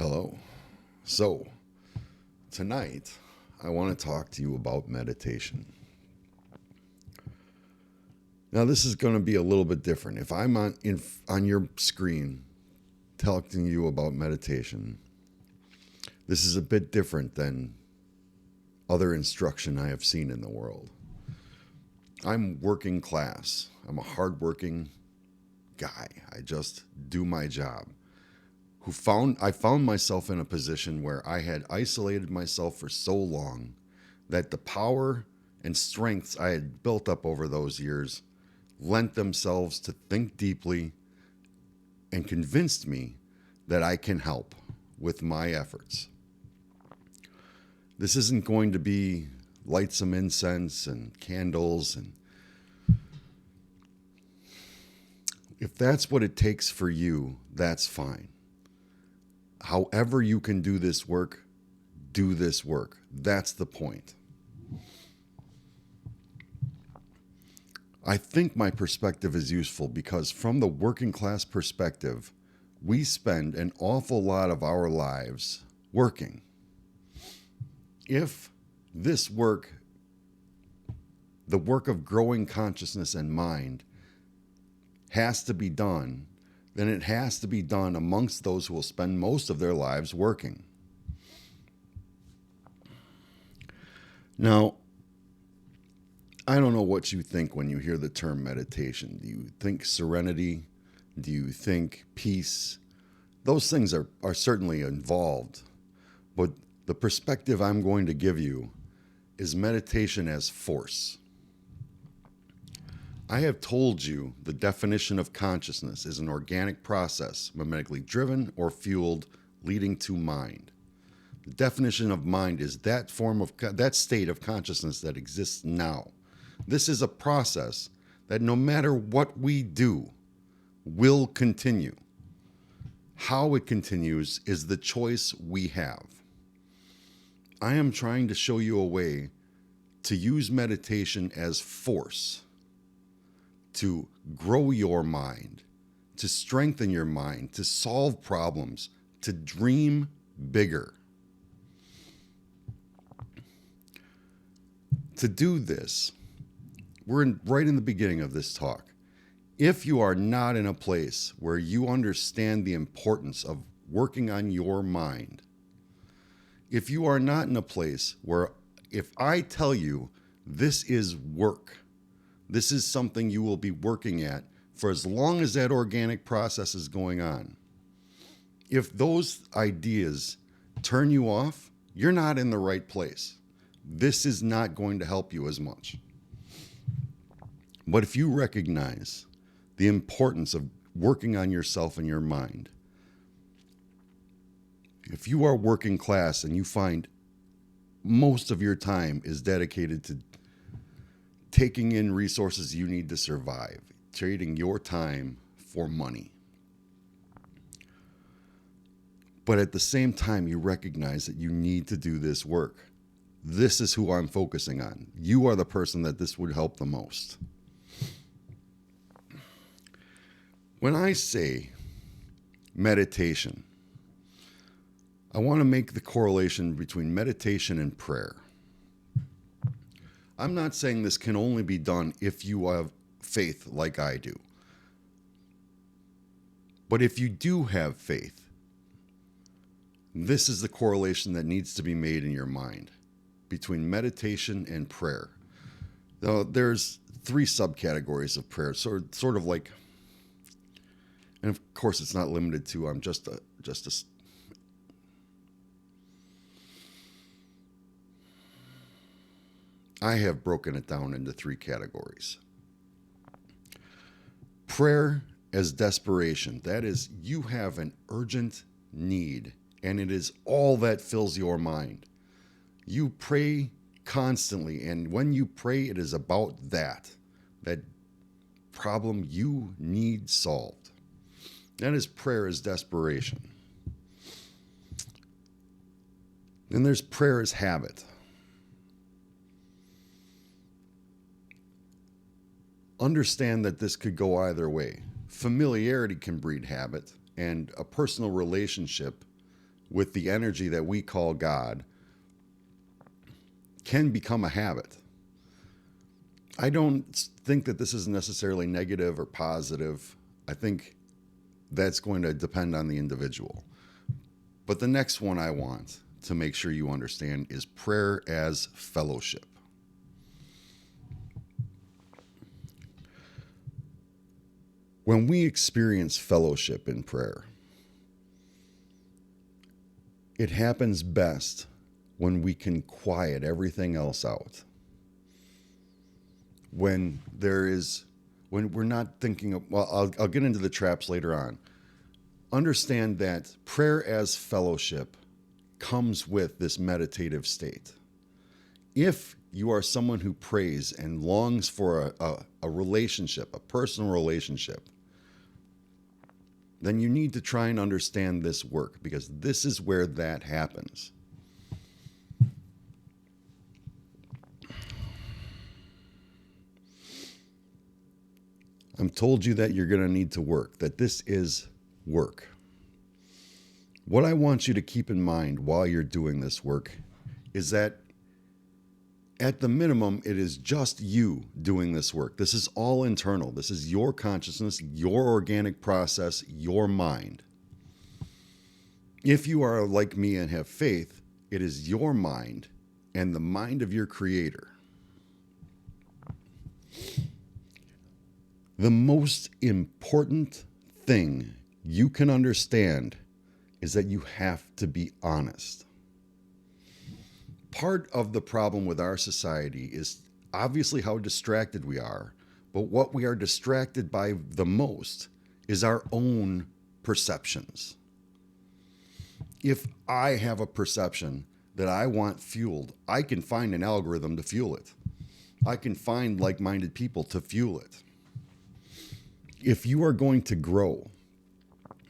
Hello. So, tonight I want to talk to you about meditation. Now, this is going to be a little bit different. If I'm on your screen talking to you about meditation, this is a bit different than other instruction I have seen in the world. I'm working class. I'm a hardworking guy. I just do my job. I found myself in a position where I had isolated myself for so long that the power and strengths I had built up over those years lent themselves to think deeply and convinced me that I can help with my efforts. This isn't going to be light some incense and candles, and if that's what it takes for you, that's fine. However you can do this work, do this work. That's the point. I think my perspective is useful because, from the working class perspective, we spend an awful lot of our lives working. If this work, the work of growing consciousness and mind, has to be done, then it has to be done amongst those who will spend most of their lives working. Now, I don't know what you think when you hear the term meditation. Do you think serenity? Do you think peace? Those things are certainly involved. But the perspective I'm going to give you is meditation as force. I have told you the definition of consciousness is an organic process, mimetically driven or fueled, leading to mind. The definition of mind is that state of consciousness that exists now. This is a process that no matter what we do, will continue. How it continues is the choice we have. I am trying to show you a way to use meditation as force to grow your mind, to strengthen your mind, to solve problems, to dream bigger. To do this, right in the beginning of this talk. If you are not in a place where you understand the importance of working on your mind, if you are not in a place where, if I tell you this is work, this is something you will be working at for as long as that organic process is going on, if those ideas turn you off, you're not in the right place. This is not going to help you as much. But if you recognize the importance of working on yourself and your mind, if you are working class and you find most of your time is dedicated to taking in resources you need to survive, trading your time for money, but at the same time you recognize that you need to do this work, this is who I'm focusing on. You are the person that this would help the most. When I say meditation, I want to make the correlation between meditation and prayer. I'm not saying this can only be done if you have faith like I do. But if you do have faith, this is the correlation that needs to be made in your mind between meditation and prayer. Now, there's 3 subcategories of prayer, sort of like, and of course it's not limited to I have broken it down into 3 categories. Prayer as desperation. That is, you have an urgent need, and it is all that fills your mind. You pray constantly, and when you pray, it is about that problem you need solved. That is prayer as desperation. Then there's prayer as habit. Understand that this could go either way. Familiarity can breed habit, and a personal relationship with the energy that we call God can become a habit. I don't think that this is necessarily negative or positive. I think that's going to depend on the individual. But the next one I want to make sure you understand is prayer as fellowship. When we experience fellowship in prayer, it happens best when we can quiet everything else out. When we're not thinking of, well, I'll get into the traps later on. Understand that prayer as fellowship comes with this meditative state. If you are someone who prays and longs for a relationship, a personal relationship, then you need to try and understand this work, because this is where that happens. I'm told you that you're going to need to work, that this is work. What I want you to keep in mind while you're doing this work is that at the minimum, it is just you doing this work. This is all internal. This is your consciousness, your organic process, your mind. If you are like me and have faith, it is your mind and the mind of your Creator. The most important thing you can understand is that you have to be honest. Part of the problem with our society is obviously how distracted we are, but what we are distracted by the most is our own perceptions. If I have a perception that I want fueled, I can find an algorithm to fuel it. I can find like-minded people to fuel it. If you are going to grow,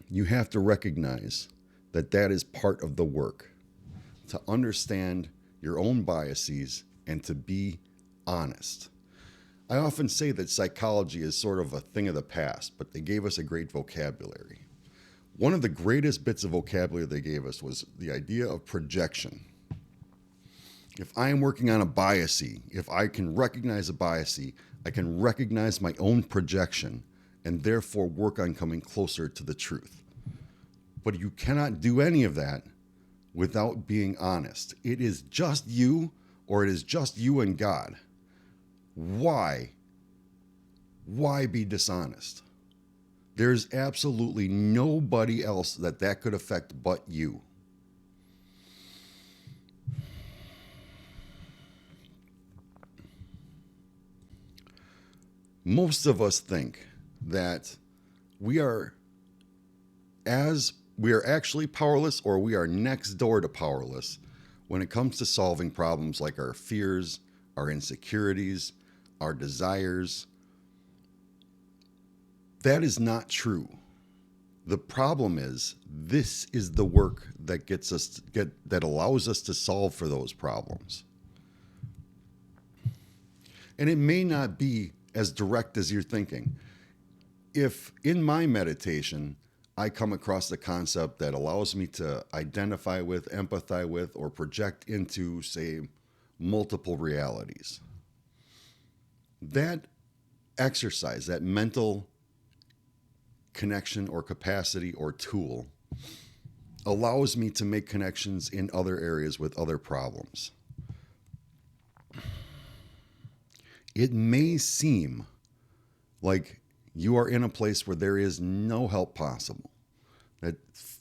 you have to recognize that that is part of the work, to understand your own biases and to be honest. I often say that psychology is sort of a thing of the past, but they gave us a great vocabulary. One of the greatest bits of vocabulary they gave us was the idea of projection. If I am working on a bias, if I can recognize a bias, I can recognize my own projection and therefore work on coming closer to the truth. But you cannot do any of that without being honest. It is just you, or it is just you and God. Why? Why be dishonest? There's absolutely nobody else that could affect but you. Most of us think that we are actually powerless, or we are next door to powerless when it comes to solving problems like our fears, our insecurities, our desires. That is not true. The problem is, this is the work that that allows us to solve for those problems. And it may not be as direct as you're thinking. If in my meditation, I come across the concept that allows me to identify with, empathize with, or project into, say, multiple realities, that exercise, that mental connection or capacity or tool, allows me to make connections in other areas with other problems. It may seem like you are in a place where there is no help possible, that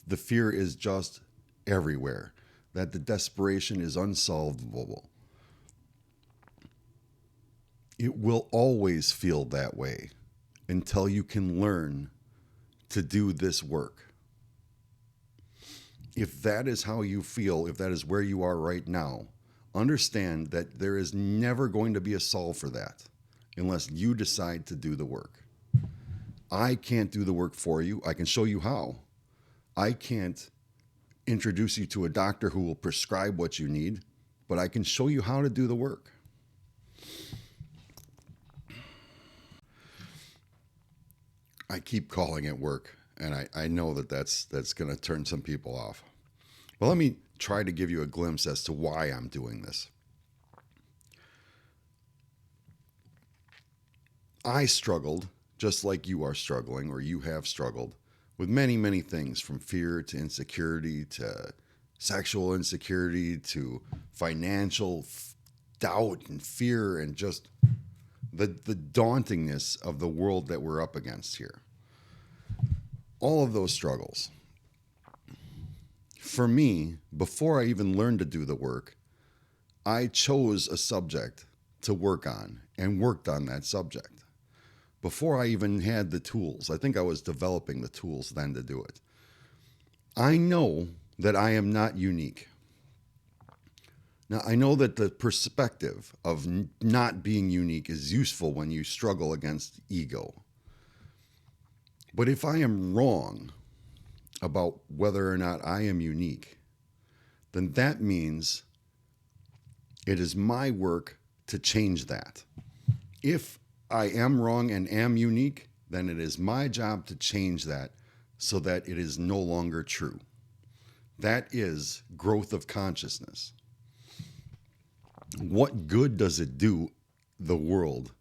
the fear is just everywhere, that the desperation is unsolvable. It will always feel that way until you can learn to do this work. If that is how you feel, if that is where you are right now, understand that there is never going to be a solve for that unless you decide to do the work. I can't do the work for you. I can show you how. I can't introduce you to a doctor who will prescribe what you need, but I can show you how to do the work. I keep calling it work, and I know that's going to turn some people off. Well, let me try to give you a glimpse as to why I'm doing this. I struggled, just like you are struggling, or you have struggled, with many, many things, from fear to insecurity to sexual insecurity to financial doubt and fear, and just the dauntingness of the world that we're up against here. All of those struggles. For me, before I even learned to do the work, I chose a subject to work on and worked on that subject. Before I even had the tools, I think I was developing the tools then to do it. I know that I am not unique. Now, I know that the perspective of not being unique is useful when you struggle against ego. But if I am wrong about whether or not I am unique, then that means it is my work to change that. If I am wrong and am unique, then it is my job to change that so that it is no longer true. That is growth of consciousness. What good does it do the world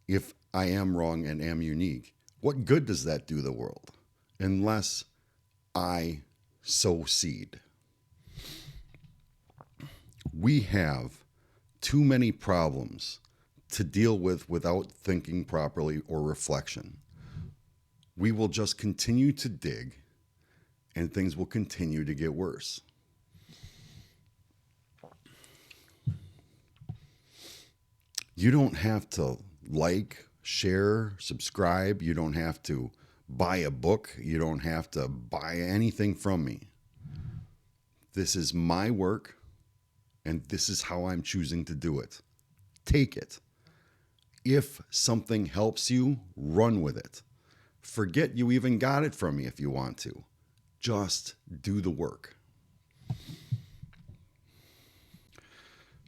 if I am wrong and am unique? What good does that do the world unless I sow seed? We have too many problems to deal with without thinking properly or reflection. We will just continue to dig and things will continue to get worse. You don't have to like, share, subscribe. You don't have to buy a book. You don't have to buy anything from me. This is my work, and this is how I'm choosing to do it. Take it. If something helps you, run with it. Forget you even got it from me if you want to. Just do the work.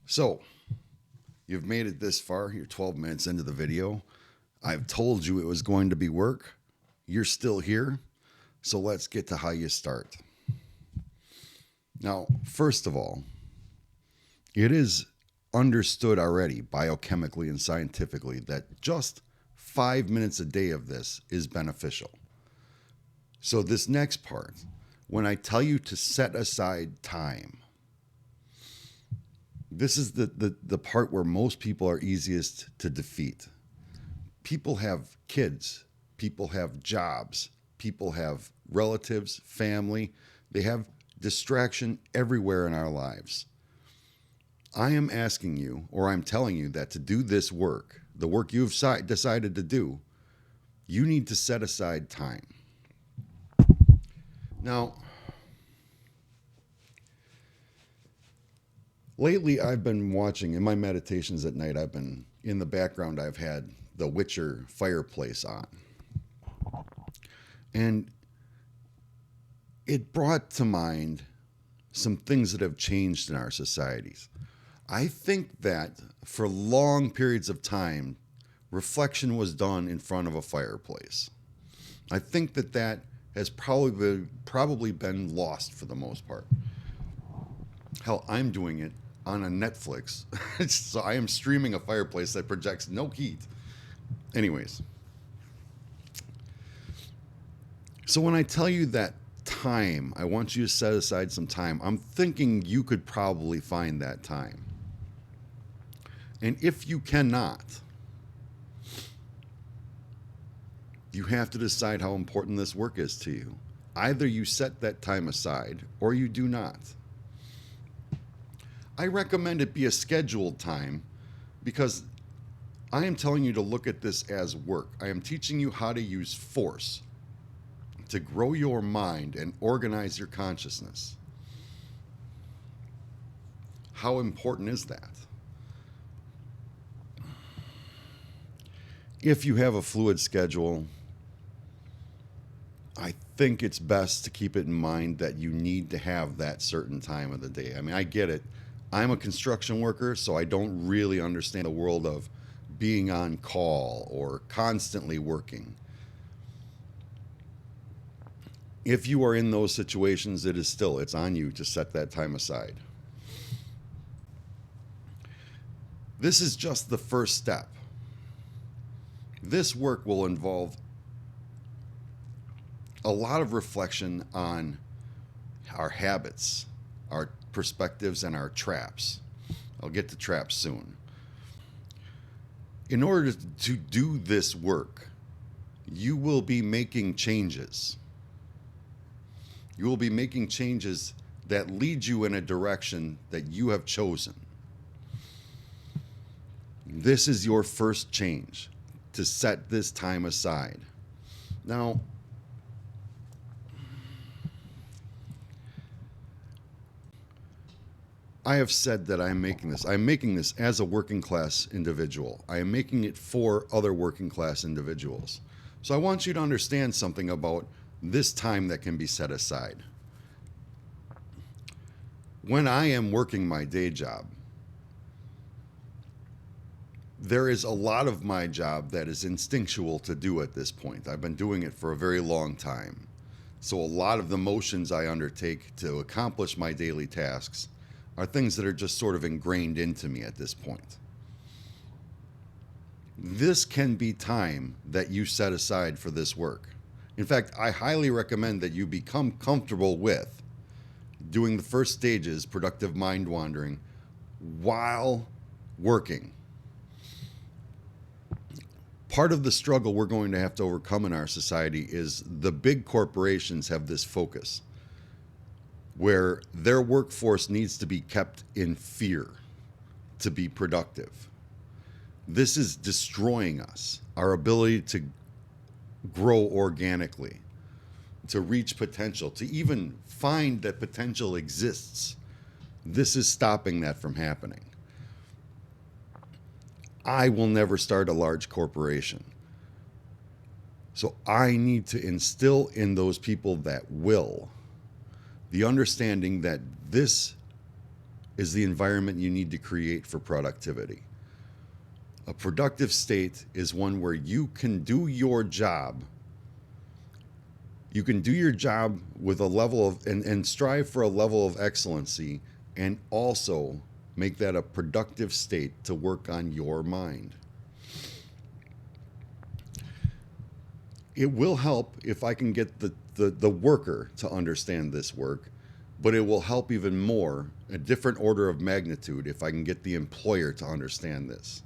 So, you've made it this far. You're 12 minutes into the video. I've told you it was going to be work. You're still here. So let's get to how you start. Now, first of all, it is understood already biochemically and scientifically that just 5 minutes a day of this is beneficial. So this next part, when I tell you to set aside time, this is the part where most people are easiest to defeat. People have kids, people have jobs, people have relatives, family. They have distraction everywhere in our lives. I am asking you, or I'm telling you, that to do this work, the work you've decided to do, you need to set aside time. Now, lately I've been watching, in my meditations at night, I've been, in the background, I've had the Witcher fireplace on. And it brought to mind some things that have changed in our societies. I think that for long periods of time, reflection was done in front of a fireplace. I think that that has probably been lost for the most part. Hell, I'm doing it on a Netflix. So I am streaming a fireplace that projects no heat. Anyways. So when I tell you that time, I want you to set aside some time. I'm thinking you could probably find that time. And if you cannot, you have to decide how important this work is to you. Either you set that time aside or you do not. I recommend it be a scheduled time because I am telling you to look at this as work. I am teaching you how to use force to grow your mind and organize your consciousness. How important is that? If you have a fluid schedule, I think it's best to keep it in mind that you need to have that certain time of the day. I mean, I get it. I'm a construction worker, so I don't really understand the world of being on call or constantly working. If you are in those situations, it's on you to set that time aside. This is just the first step. This work will involve a lot of reflection on our habits, our perspectives, and our traps. I'll get to traps soon. In order to do this work, you will be making changes. You will be making changes that lead you in a direction that you have chosen. This is your first change, to set this time aside. Now, I have said that I'm making this. I'm making this as a working class individual. I am making it for other working class individuals. So I want you to understand something about this time that can be set aside. When I am working my day job, there is a lot of my job that is instinctual to do at this point. I've been doing it for a very long time. So a lot of the motions I undertake to accomplish my daily tasks are things that are just sort of ingrained into me at this point. This can be time that you set aside for this work. In fact, I highly recommend that you become comfortable with doing the first stages, productive mind wandering, while working. Part of the struggle we're going to have to overcome in our society is the big corporations have this focus where their workforce needs to be kept in fear to be productive. This is destroying us, our ability to grow organically, to reach potential, to even find that potential exists. This is stopping that from happening. I will never start a large corporation. So I need to instill in those people that will the understanding that this is the environment you need to create for productivity. A productive state is one where you can do your job. You can do your job with a level of, and strive for a level of excellency, and also make that a productive state to work on your mind. It will help if I can get the worker to understand this work, but it will help even more, a different order of magnitude, if I can get the employer to understand this.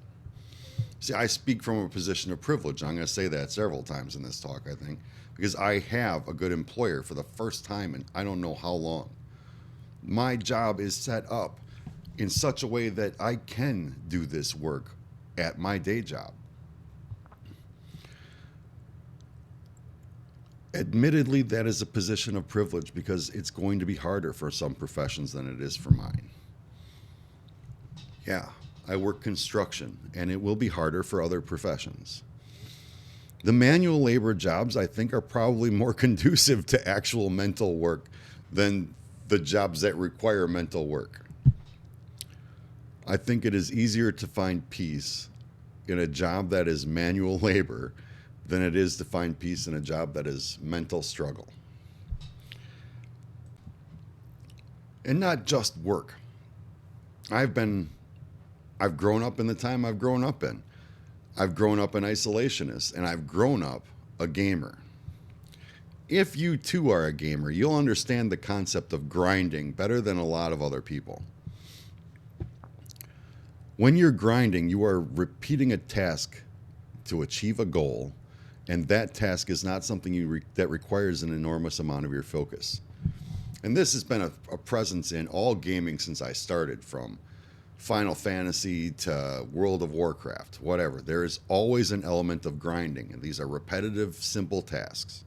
See, I speak from a position of privilege. I'm going to say that several times in this talk, I think, because I have a good employer for the first time in I don't know how long. My job is set up in such a way that I can do this work at my day job. Admittedly, that is a position of privilege because it's going to be harder for some professions than it is for mine. Yeah, I work construction, and it will be harder for other professions. The manual labor jobs, I think, are probably more conducive to actual mental work than the jobs that require mental work. I think it is easier to find peace in a job that is manual labor than it is to find peace in a job that is mental struggle. And not just work. I've grown up in the time I've grown up in. I've grown up an isolationist, and I've grown up a gamer. If you too are a gamer, you'll understand the concept of grinding better than a lot of other people. When you're grinding, you are repeating a task to achieve a goal, and that task is not something that requires an enormous amount of your focus. And this has been a presence in all gaming since I started, from Final Fantasy to World of Warcraft, whatever. There is always an element of grinding, and these are repetitive, simple tasks.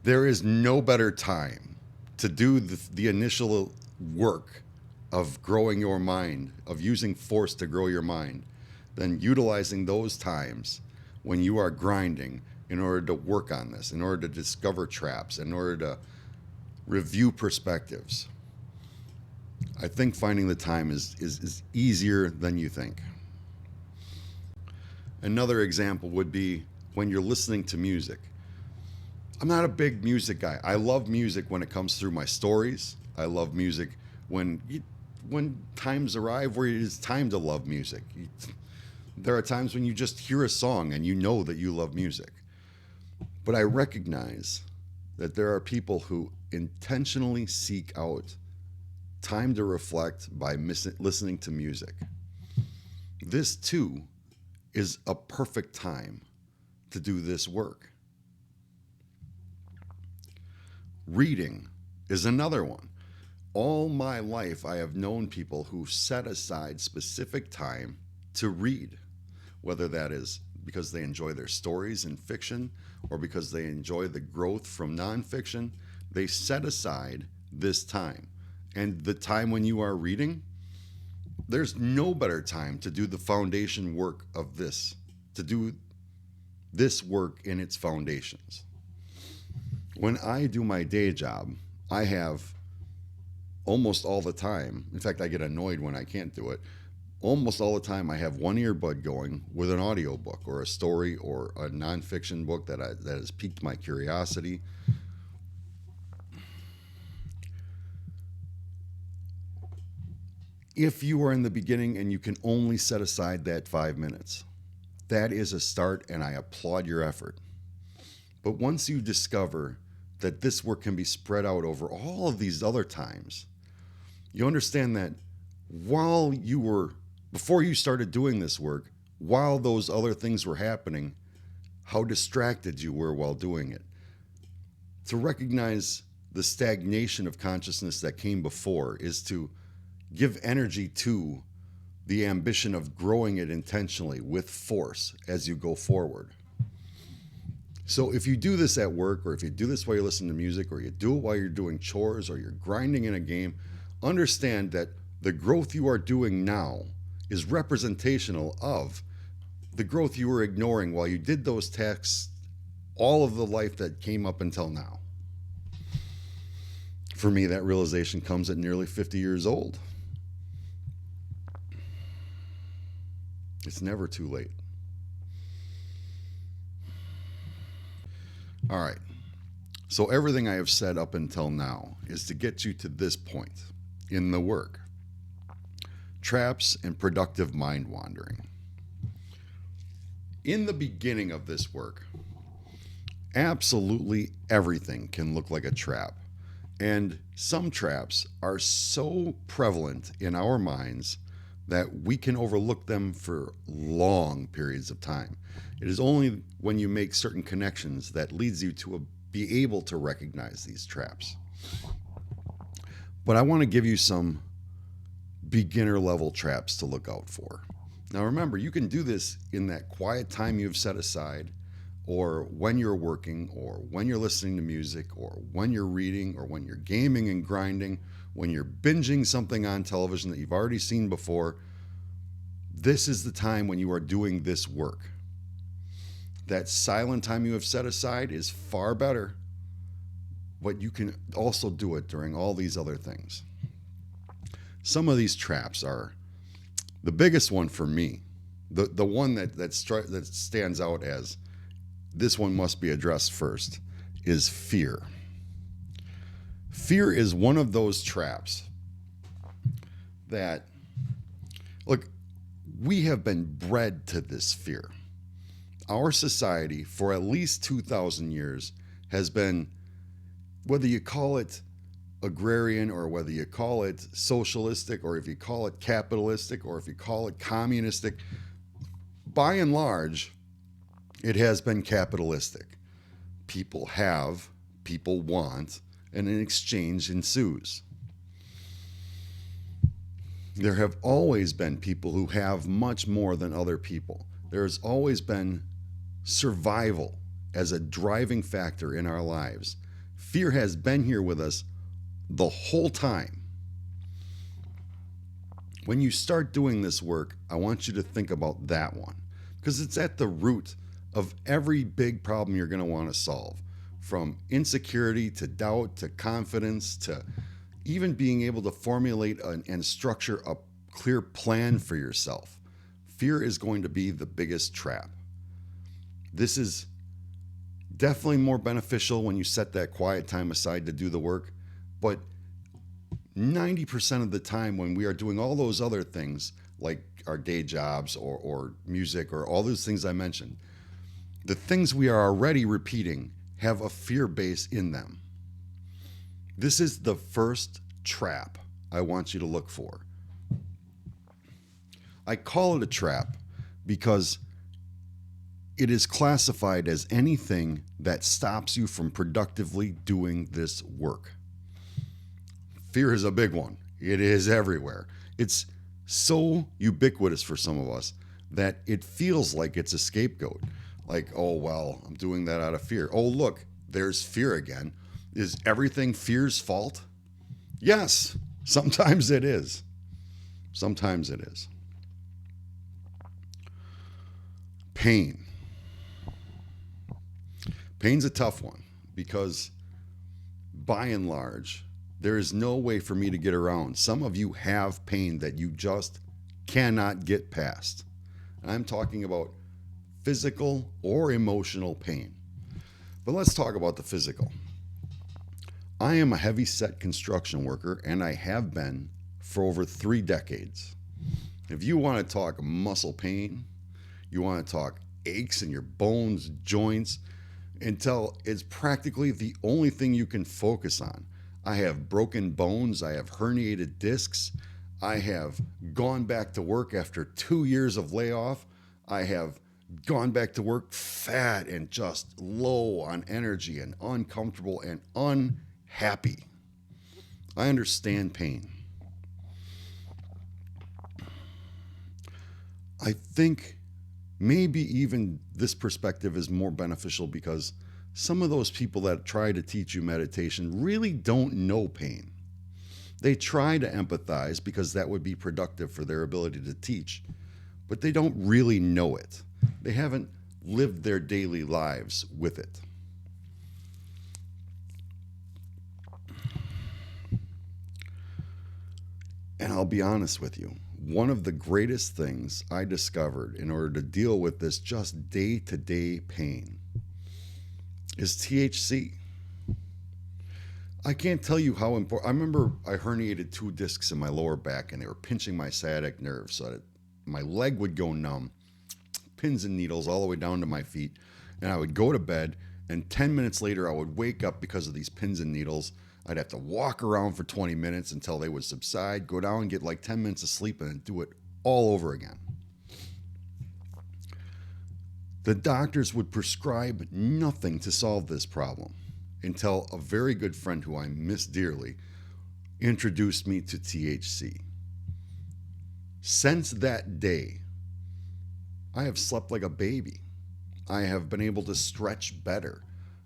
There is no better time to do the initial work of growing your mind, of using force to grow your mind, than utilizing those times when you are grinding in order to work on this, in order to discover traps, in order to review perspectives. I think finding the time is easier than you think. Another example would be when you're listening to music. I'm not a big music guy. I love music when it comes through my stories. I love music when when times arrive where it is time to love music. There are times when you just hear a song and you know that you love music. But I recognize that there are people who intentionally seek out time to reflect by listening to music. This too is a perfect time to do this work. Reading is another one. All my life, I have known people who set aside specific time to read, whether that is because they enjoy their stories in fiction or because they enjoy the growth from nonfiction. They set aside this time. And the time when you are reading, there's no better time to do the foundation work of this, to do this work in its foundations. When I do my day job, I have almost all the time, in fact, I get annoyed when I can't do it. Almost all the time, I have one earbud going with an audio book or a story or a nonfiction book that has piqued my curiosity. If you are in the beginning and you can only set aside that 5 minutes, that is a start, and I applaud your effort. But once you discover that this work can be spread out over all of these other times, you understand that before you started doing this work, while those other things were happening, how distracted you were while doing it. To recognize the stagnation of consciousness that came before is to give energy to the ambition of growing it intentionally with force as you go forward. So if you do this at work, or if you do this while you're listening to music, or you do it while you're doing chores, or you're grinding in a game, understand that the growth you are doing now is representational of the growth you were ignoring while you did those tasks all of the life that came up until now. For me, that realization comes at nearly 50 years old. It's never too late. All right. So everything I have said up until now is to get you to this point in the work. Traps and productive mind wandering. In the beginning of this work, absolutely everything can look like a trap. And some traps are so prevalent in our minds that we can overlook them for long periods of time. It is only when you make certain connections that leads you to be able to recognize these traps. But I want to give you some beginner level traps to look out for. Now remember, you can do this in that quiet time you've set aside, or when you're working, or when you're listening to music, or when you're reading, or when you're gaming and grinding, when you're binging something on television that you've already seen before. This is the time when you are doing this work. That silent time you have set aside is far better, but you can also do it during all these other things. Some of these traps are the biggest one for me. The one that stands out as this one must be addressed first is fear. Fear is one of those traps that, look, we have been bred to this fear. Our society, for at least 2,000 years, has been, whether you call it agrarian, or whether you call it socialistic, or if you call it capitalistic, or if you call it communistic, by and large, it has been capitalistic. People have, people want, and an exchange ensues. There have always been people who have much more than other people. There has always been survival as a driving factor in our lives. Fear has been here with us the whole time. When you start doing this work, I want you to think about that one, because it's at the root of every big problem you're going to want to solve, from insecurity to doubt to confidence to even being able to formulate and structure a clear plan for yourself. Fear is going to be the biggest trap. This is Definitely more beneficial when you set that quiet time aside to do the work. But 90% of the time, when we are doing all those other things, like our day jobs or music or all those things I mentioned, the things we are already repeating have a fear base in them. This is the first trap I want you to look for. I call it a trap because it is classified as anything that stops you from productively doing this work. Fear is a big one. It is everywhere. It's so ubiquitous for some of us that it feels like it's a scapegoat. Like, oh, well, I'm doing that out of fear. Oh, look, there's fear again. Is everything fear's fault? Yes, sometimes it is. Sometimes it is. Pain. Pain's a tough one because by and large, there is no way for me to get around. Some of you have pain that you just cannot get past. And I'm talking about physical or emotional pain. But let's talk about the physical. I am a heavy-set construction worker, and I have been for over 3 decades. If you want to talk muscle pain, you want to talk aches in your bones, joints, until it's practically the only thing you can focus on. I have broken bones, I have herniated discs, I have gone back to work after 2 years of layoff, I have gone back to work fat and just low on energy and uncomfortable and unhappy. I understand pain. I think maybe even this perspective is more beneficial because some of those people that try to teach you meditation really don't know pain. They try to empathize because that would be productive for their ability to teach, but they don't really know it. They haven't lived their daily lives with it. And I'll be honest with you, one of the greatest things I discovered in order to deal with this just day-to-day pain is THC. I can't tell you how important. I remember I herniated 2 discs in my lower back and they were pinching my sciatic nerve so that my leg would go numb, pins and needles all the way down to my feet. And I would go to bed, and 10 minutes later I would wake up because of these pins and needles. I'd have to walk around for 20 minutes until they would subside, go down and get like 10 minutes of sleep, and then do it all over again. The doctors would prescribe nothing to solve this problem until a very good friend who I miss dearly introduced me to THC. Since that day, I have slept like a baby. I have been able to stretch better.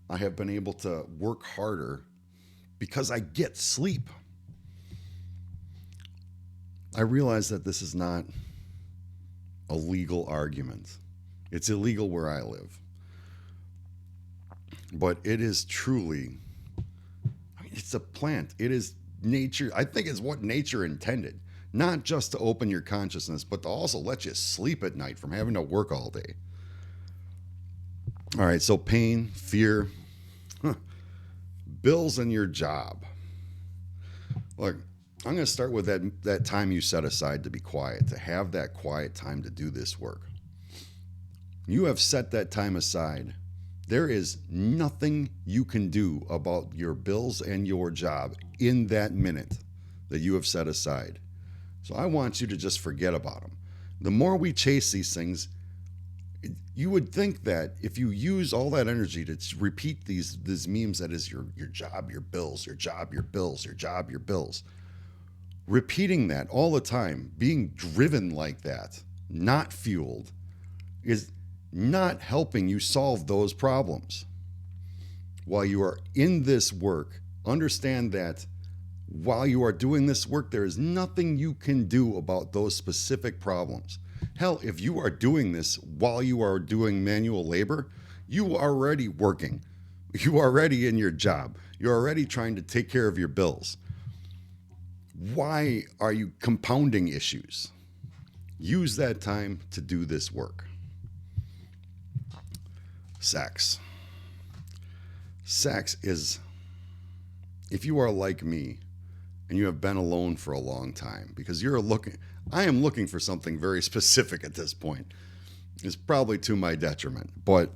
I have been able to work harder because I get sleep. I realize that this is not a legal argument. It's illegal where I live. But it is truly, it's a plant. It is nature. I think it's what nature intended. Not just to open your consciousness, but to also let you sleep at night from having to work all day. All right, so pain, fear, bills in your job. Look, I'm going to start with that time you set aside to be quiet, to have that quiet time to do this work. You have set that time aside. There is nothing you can do about your bills and your job in that minute that you have set aside. So I want you to just forget about them. The more we chase these things, you would think that if you use all that energy to repeat these memes, that is your job, your bills, your job, your bills, your job, your bills, repeating that all the time, being driven like that, not fueled, is not helping you solve those problems. While you are in this work, understand that while you are doing this work, there is nothing you can do about those specific problems. Hell, if you are doing this while you are doing manual labor, you are already working. You are already in your job. You're already trying to take care of your bills. Why are you compounding issues? Use that time to do this work. Sex. Sex is, if you are like me and you have been alone for a long time, because I am looking for something very specific at this point. It's probably to my detriment, but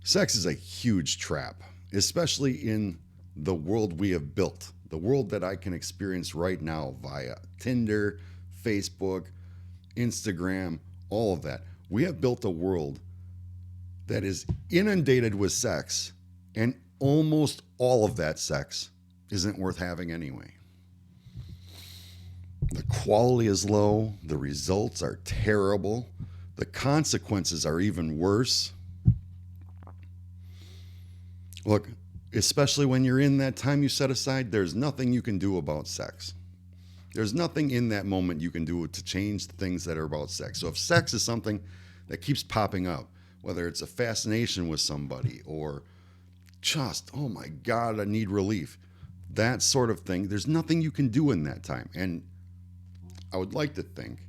sex is a huge trap, especially in the world we have built, the world that I can experience right now via Tinder, Facebook, Instagram, all of that. We have built a world that is inundated with sex, and almost all of that sex isn't worth having anyway. The quality is low, the results are terrible, the consequences are even worse. Look, especially when you're in that time you set aside, there's nothing you can do about sex. There's nothing in that moment you can do to change the things that are about sex. So if sex is something that keeps popping up, whether it's a fascination with somebody or just, oh my God, I need relief, that sort of thing, there's nothing you can do in that time. And I would like to think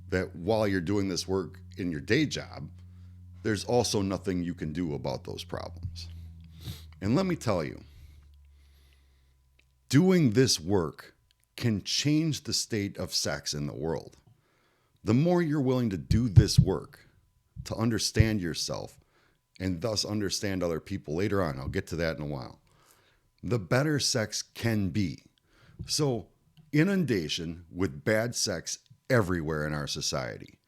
that while you're doing this work in your day job, there's also nothing you can do about those problems. And let me tell you, doing this work can change the state of sex in the world. The more you're willing to do this work, to understand yourself, and thus understand other people later on, I'll get to that in a while, the better sex can be. So, inundation with bad sex everywhere in our society.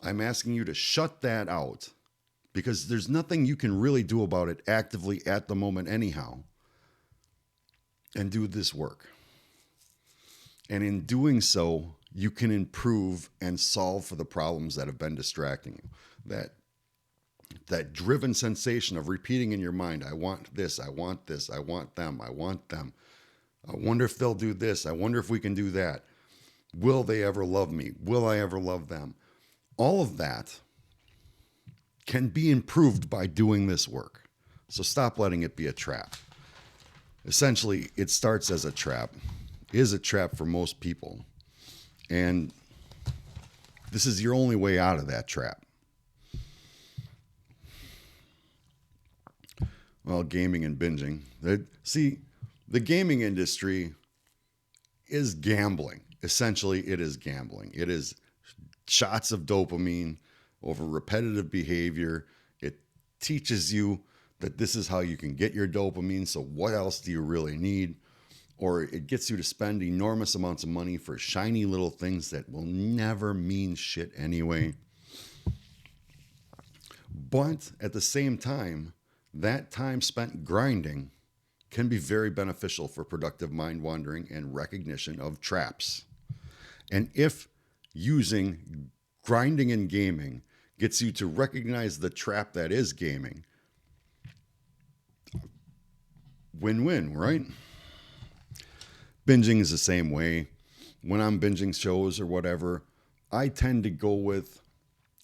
I'm asking you to shut that out because there's nothing you can really do about it actively at the moment anyhow, and do this work. And in doing so, you can improve and solve for the problems that have been distracting you. That driven sensation of repeating in your mind, I want this, I want this, I want them, I want them. I wonder if they'll do this. I wonder if we can do that. Will they ever love me? Will I ever love them? All of that can be improved by doing this work. So stop letting it be a trap. Essentially, it starts as a trap, is a trap for most people. And this is your only way out of that trap. Well, gaming and binging. The gaming industry is gambling. Essentially, it is gambling. It is shots of dopamine over repetitive behavior. It teaches you that this is how you can get your dopamine. So what else do you really need? Or it gets you to spend enormous amounts of money for shiny little things that will never mean shit anyway. But at the same time, that time spent grinding can be very beneficial for productive mind wandering and recognition of traps. And if using grinding and gaming gets you to recognize the trap that is gaming, win-win, right? Binging is the same way. When I'm binging shows or whatever, I tend to go with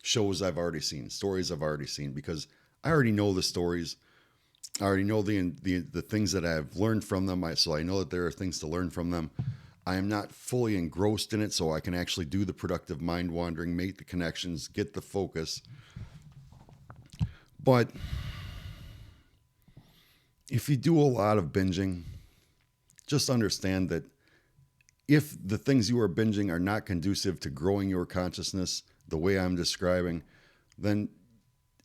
shows I've already seen, stories I've already seen, because I already know the stories. I already know the things that I've learned from them. So I know that there are things to learn from them. I am not fully engrossed in it, so I can actually do the productive mind wandering, make the connections, get the focus. But if you do a lot of binging, just understand that if the things you are binging are not conducive to growing your consciousness the way I'm describing, then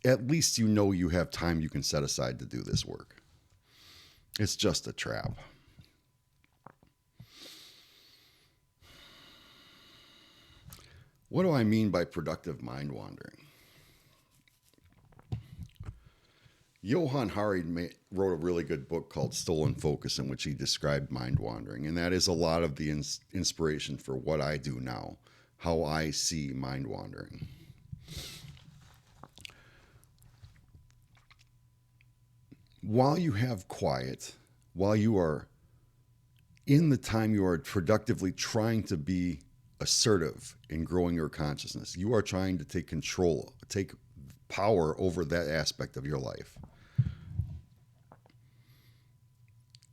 at least you know you have time you can set aside to do this work. It's just a trap. What do I mean by productive mind wandering? Johann Hari wrote a really good book called Stolen Focus, in which he described mind wandering. And that is a lot of the inspiration for what I do now, how I see mind wandering. While you have quiet, while you are in the time you are productively trying to be assertive in growing your consciousness, you are trying to take control, take power over that aspect of your life.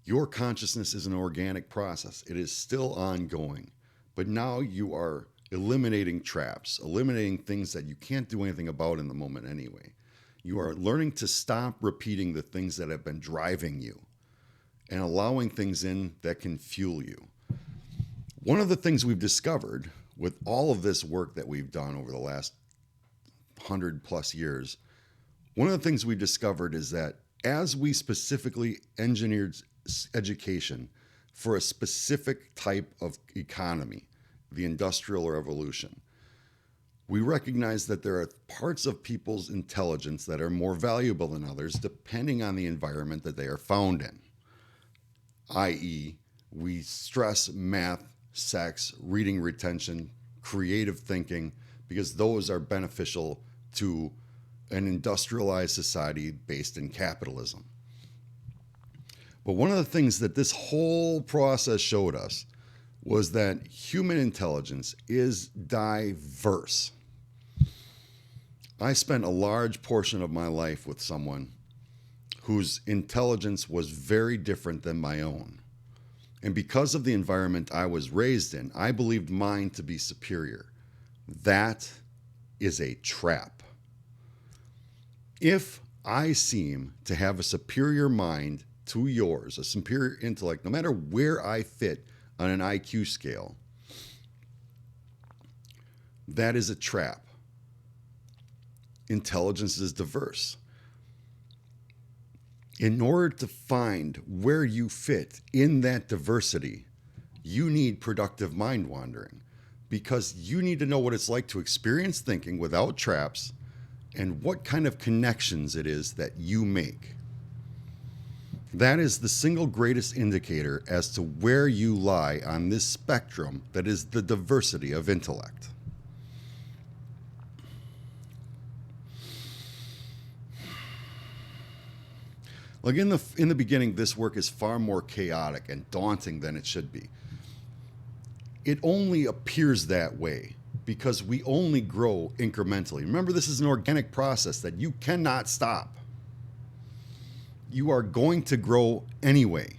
Your consciousness is an organic process. It is still ongoing, but now you are eliminating traps, eliminating things that you can't do anything about in the moment anyway. You are learning to stop repeating the things that have been driving you and allowing things in that can fuel you. One of the things we've discovered with all of this work that we've done over the last 100+ years, one of the things we discovered is that as we specifically engineered education for a specific type of economy, the Industrial Revolution, we recognize that there are parts of people's intelligence that are more valuable than others depending on the environment that they are found in. I.e., we stress math, sex, reading retention, creative thinking, because those are beneficial to an industrialized society based in capitalism. But one of the things that this whole process showed us was that human intelligence is diverse. I spent a large portion of my life with someone whose intelligence was very different than my own. And because of the environment I was raised in, I believed mine to be superior. That is a trap. If I seem to have a superior mind to yours, a superior intellect, no matter where I fit on an IQ scale, that is a trap. Intelligence is diverse. In order to find where you fit in that diversity, you need productive mind wandering, because you need to know what it's like to experience thinking without traps and what kind of connections it is that you make. That is the single greatest indicator as to where you lie on this spectrum that is the diversity of intellect. Like in the beginning, this work is far more chaotic and daunting than it should be. It only appears that way because we only grow incrementally. Remember, this is an organic process that you cannot stop. You are going to grow anyway.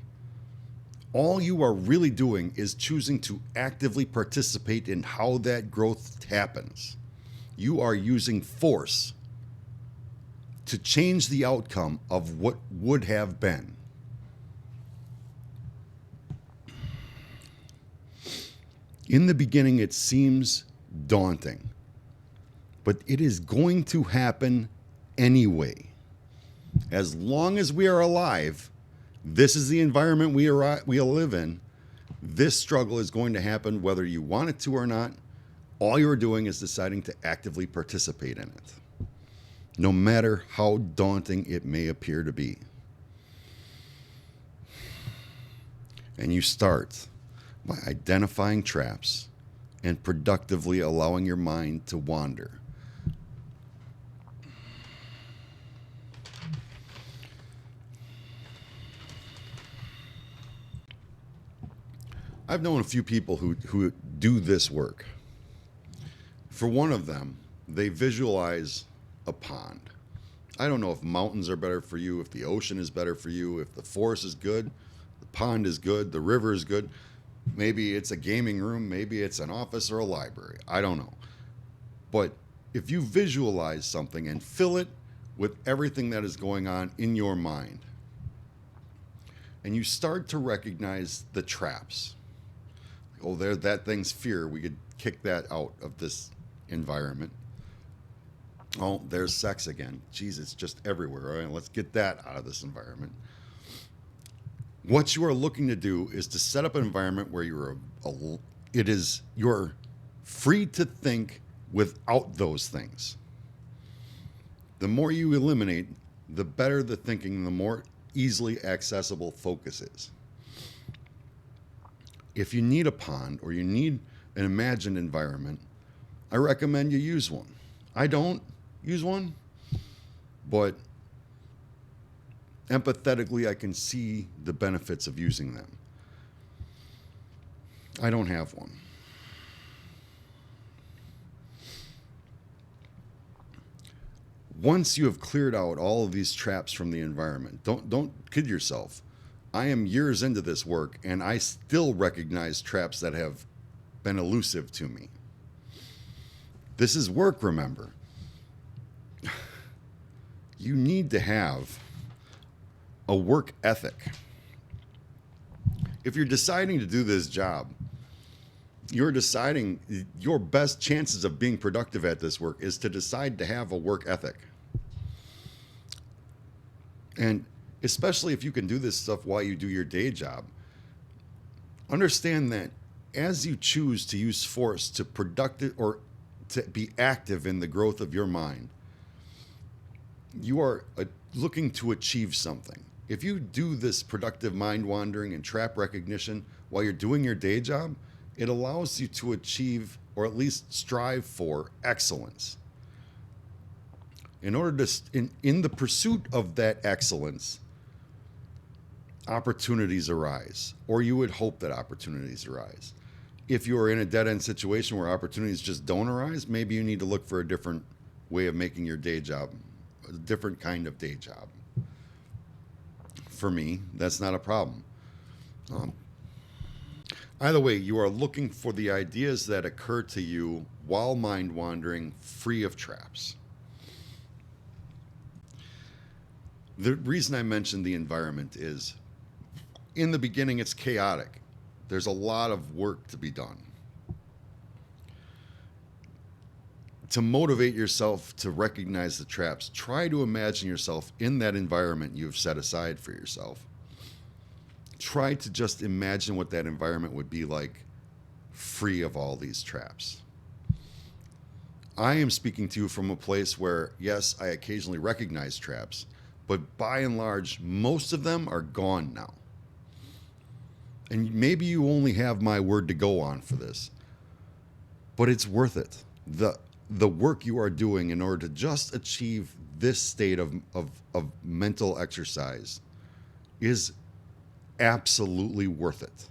All you are really doing is choosing to actively participate in how that growth happens. You are using force to change the outcome of what would have been. In the beginning, it seems daunting, but it is going to happen anyway. As long as we are alive, this is the environment we live in. This struggle is going to happen whether you want it to or not. All you're doing is deciding to actively participate in it, no matter how daunting it may appear to be. And you start by identifying traps and productively allowing your mind to wander. I've known a few people who do this work. For one of them, they visualize a pond. I don't know if mountains are better for you, if the ocean is better for you, if the forest is good, the pond is good, the river is good. Maybe it's a gaming room, maybe it's an office or a library. I don't know. But if you visualize something and fill it with everything that is going on in your mind, and you start to recognize the traps. Oh, there, that thing's fear. We could kick that out of this environment. Oh, there's sex again. Geez, it's just everywhere. All right, let's get that out of this environment. What you are looking to do is to set up an environment where you're free to think without those things. The more you eliminate, the better the thinking, the more easily accessible focus is. If you need a pond or you need an imagined environment, I recommend you use one. I don't use one, but empathetically, I can see the benefits of using them. I don't have one. Once you have cleared out all of these traps from the environment, don't kid yourself. I am years into this work, and I still recognize traps that have been elusive to me. This is work, remember. You need to have a work ethic. If you're deciding to do this job, you're deciding your best chances of being productive at this work is to decide to have a work ethic. And especially if you can do this stuff while you do your day job, understand that as you choose to use force to productive or to be active in the growth of your mind, you are looking to achieve something. If you do this productive mind wandering and trap recognition while you're doing your day job, it allows you to achieve or at least strive for excellence. In order to, in the pursuit of that excellence, opportunities arise, or you would hope that opportunities arise. If you're in a dead end situation where opportunities just don't arise, maybe you need to look for a different way of making your day job, a different kind of day job. For me, that's not a problem. Either way, you are looking for the ideas that occur to you while mind wandering, free of traps. The reason I mentioned the environment is in the beginning, it's chaotic. There's a lot of work to be done. To motivate yourself to recognize the traps, try to imagine yourself in that environment you've set aside for yourself. Try to just imagine what that environment would be like, free of all these traps. I am speaking to you from a place where, yes, I occasionally recognize traps, but by and large, most of them are gone now. And maybe you only have my word to go on for this, but it's worth it. The work you are doing in order to just achieve this state of mental exercise is absolutely worth it.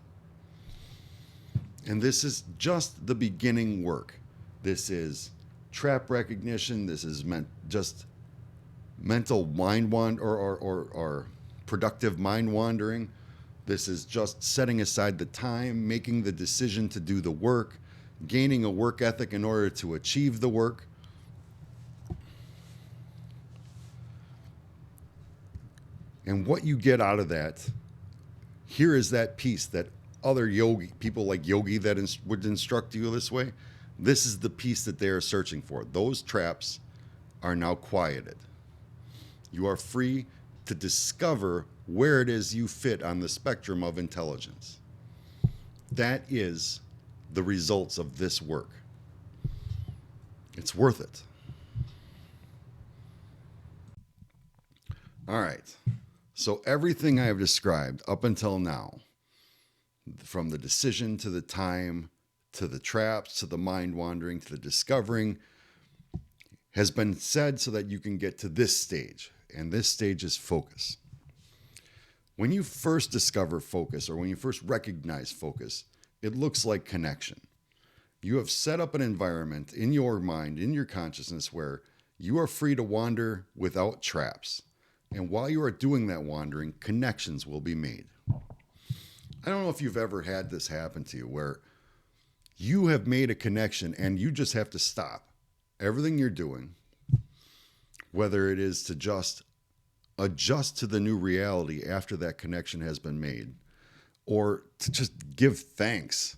And this is just the beginning work. This is trap recognition. This is just mental mind or productive mind wandering. This is just setting aside the time, making the decision to do the work, gaining a work ethic in order to achieve the work. And what you get out of that, here is that piece that other people like Yogi that would instruct you this way. This is the piece that they are searching for. Those traps are now quieted. You are free to discover where it is you fit on the spectrum of intelligence. That is the results of this work. It's worth it. All right. So everything I have described up until now, from the decision to the time, to the traps, to the mind wandering, to the discovering, has been said so that you can get to this stage. And this stage is focus. When you first discover focus, or when you first recognize focus, it looks like connection. You have set up an environment in your mind, in your consciousness, where you are free to wander without traps. And while you are doing that wandering, connections will be made. I don't know if you've ever had this happen to you, where you have made a connection and you just have to stop everything you're doing, whether it is to just adjust to the new reality after that connection has been made, or to just give thanks.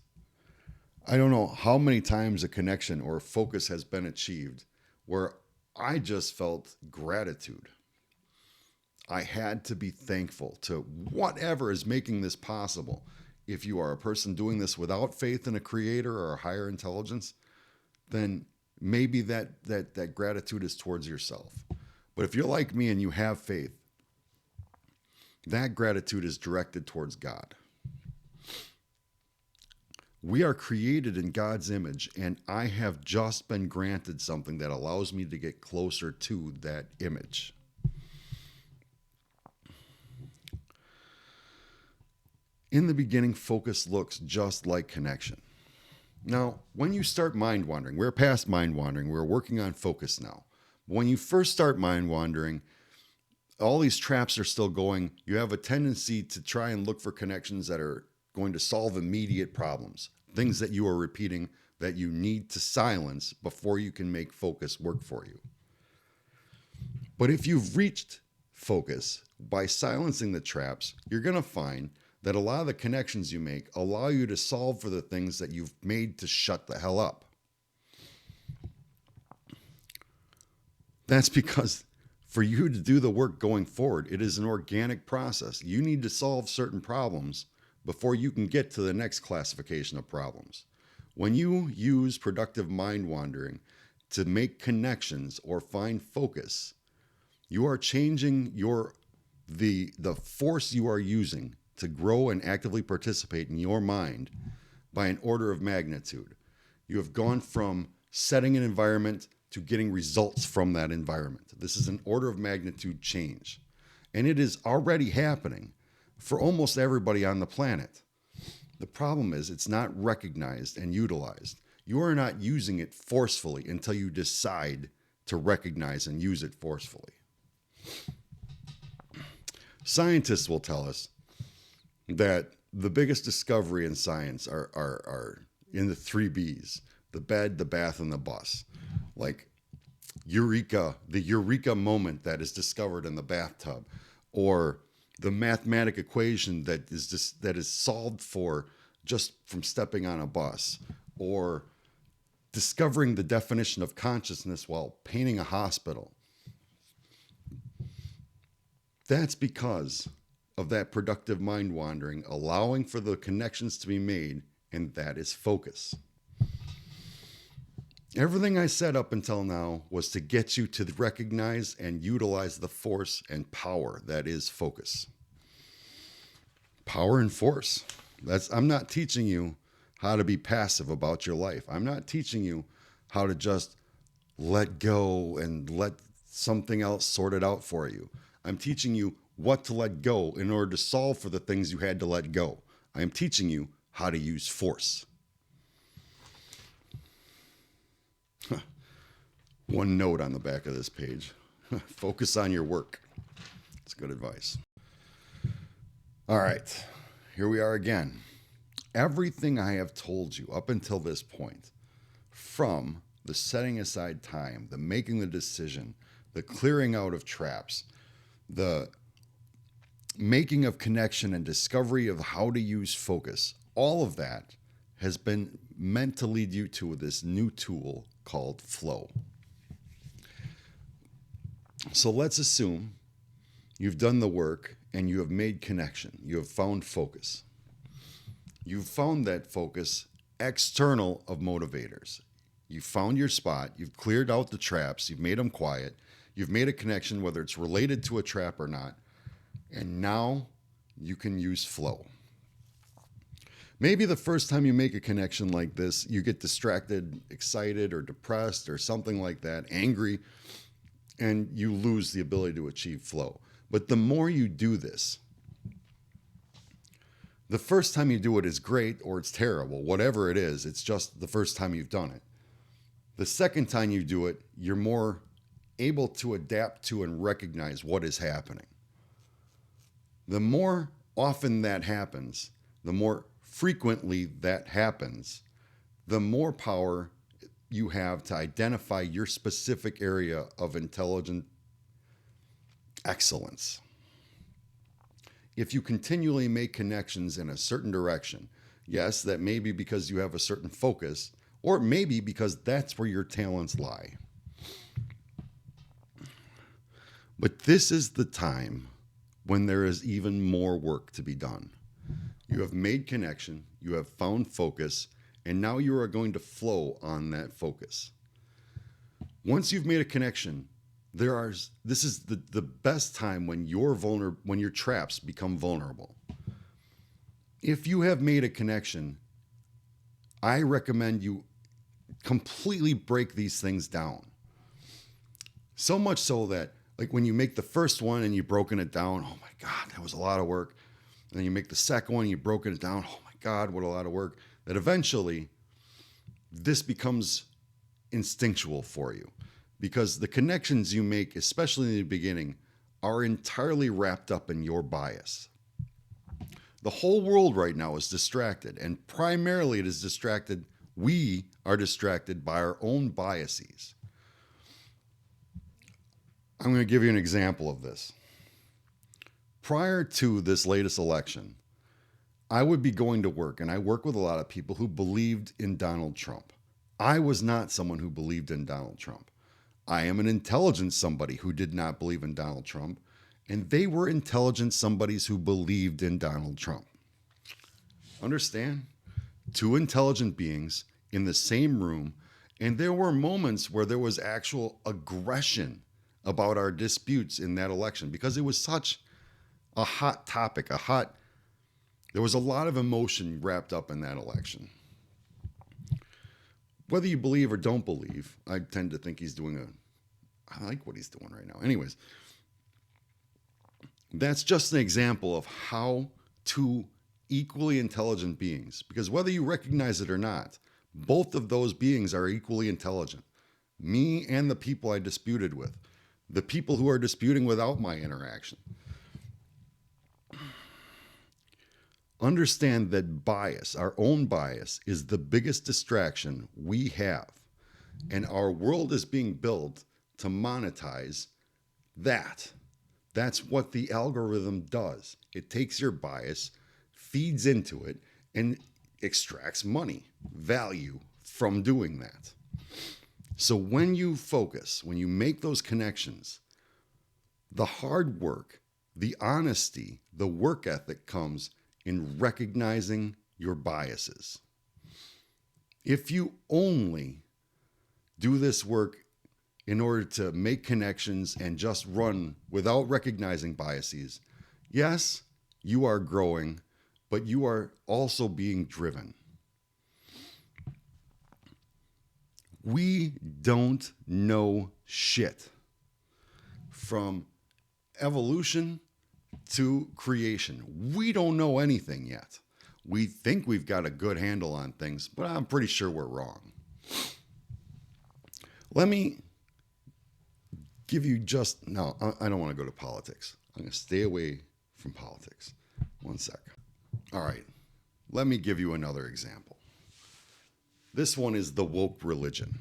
I don't know how many times a connection or focus has been achieved where I just felt gratitude. I had to be thankful to whatever is making this possible. If you are a person doing this without faith in a creator or a higher intelligence, then maybe that gratitude is towards yourself. But if you're like me and you have faith, that gratitude is directed towards God. We are created in God's image, and I have just been granted something that allows me to get closer to that image. In the beginning, focus looks just like connection. Now, when you start mind wandering, we're past mind wandering, we're working on focus now. When you first start mind wandering, all these traps are still going. You have a tendency to try and look for connections that are going to solve immediate problems, things that you are repeating that you need to silence before you can make focus work for you. But if you've reached focus by silencing the traps, you're going to find that a lot of the connections you make allow you to solve for the things that you've made to shut the hell up. That's because for you to do the work going forward, it is an organic process. You need to solve certain problems before you can get to the next classification of problems. When you use productive mind wandering to make connections or find focus, you are changing the force you are using to grow and actively participate in your mind by an order of magnitude. You have gone from setting an environment to getting results from that environment. This is an order of magnitude change. And it is already happening for almost everybody on the planet. The problem is it's not recognized and utilized. You are not using it forcefully until you decide to recognize and use it forcefully. Scientists will tell us that the biggest discovery in science are in the 3 B's: the bed, the bath, and the bus. Like eureka, the eureka moment that is discovered in the bathtub, or the mathematic equation that is solved for just from stepping on a bus, or discovering the definition of consciousness while painting a hospital. That's because of that productive mind wandering, allowing for the connections to be made, and that is focus. Everything I said up until now was to get you to recognize and utilize the force and power that is focus. Power and force. I'm not teaching you how to be passive about your life. I'm not teaching you how to just let go and let something else sort it out for you. I'm teaching you what to let go in order to solve for the things you had to let go. I am teaching you how to use force. One note on the back of this page: focus on your work. That's good advice. All right, here we are again. Everything I have told you up until this point, from the setting aside time, the making the decision, the clearing out of traps, the making of connection and discovery of how to use focus, all of that has been meant to lead you to this new tool called flow. So let's assume you've done the work and you have made connection. You have found focus. You've found that focus external of motivators. You've found your spot. You've cleared out the traps. You've made them quiet. You've made a connection, whether it's related to a trap or not. And now you can use flow. Maybe the first time you make a connection like this, you get distracted, excited, or depressed, or something like that, angry, and you lose the ability to achieve flow. But the more you do this, the first time you do it is great or it's terrible. Whatever it is, it's just the first time you've done it. The second time you do it, you're more able to adapt to and recognize what is happening. The more often that happens, the more frequently that happens, the more power you have to identify your specific area of intelligent excellence. If you continually make connections in a certain direction, yes, that may be because you have a certain focus, or it may be because that's where your talents lie. But this is the time when there is even more work to be done. You have made connection, you have found focus, and now you are going to flow on that focus. Once you've made a connection, this is the best time when when your traps become vulnerable. If you have made a connection, I recommend you completely break these things down. So much so that, like, when you make the first one and you've broken it down, oh my God, that was a lot of work. And then you make the second one and you've broken it down, oh my God, what a lot of work. That eventually this becomes instinctual for you, because the connections you make, especially in the beginning, are entirely wrapped up in your bias. The whole world right now is distracted, and primarily it is distracted. We are distracted by our own biases. I'm going to give you an example of this. Prior to this latest election, I would be going to work, and I work with a lot of people who believed in Donald Trump. I was not someone who believed in Donald Trump. I am an intelligent somebody who did not believe in Donald Trump, and they were intelligent somebodies who believed in Donald Trump. Understand? Two intelligent beings in the same room, and there were moments where there was actual aggression about our disputes in that election because it was such a hot topic, there was a lot of emotion wrapped up in that election. Whether you believe or don't believe, I tend to think I like what he's doing right now. Anyways, that's just an example of how two equally intelligent beings, because whether you recognize it or not, both of those beings are equally intelligent. Me and the people I disputed with, the people who are disputing without my interaction. Understand that bias, our own bias, is the biggest distraction we have. And our world is being built to monetize that. That's what the algorithm does. It takes your bias, feeds into it, and extracts money, value from doing that. So when you focus, when you make those connections, the hard work, the honesty, the work ethic comes in recognizing your biases. If you only do this work in order to make connections and just run without recognizing biases, yes, you are growing, but you are also being driven. We don't know shit from evolution to creation. We don't know anything yet. We think we've got a good handle on things, but I'm pretty sure we're wrong. Let me give you no, I don't want to go to politics. I'm going to stay away from politics. One sec. All right. Let me give you another example. This one is the woke religion.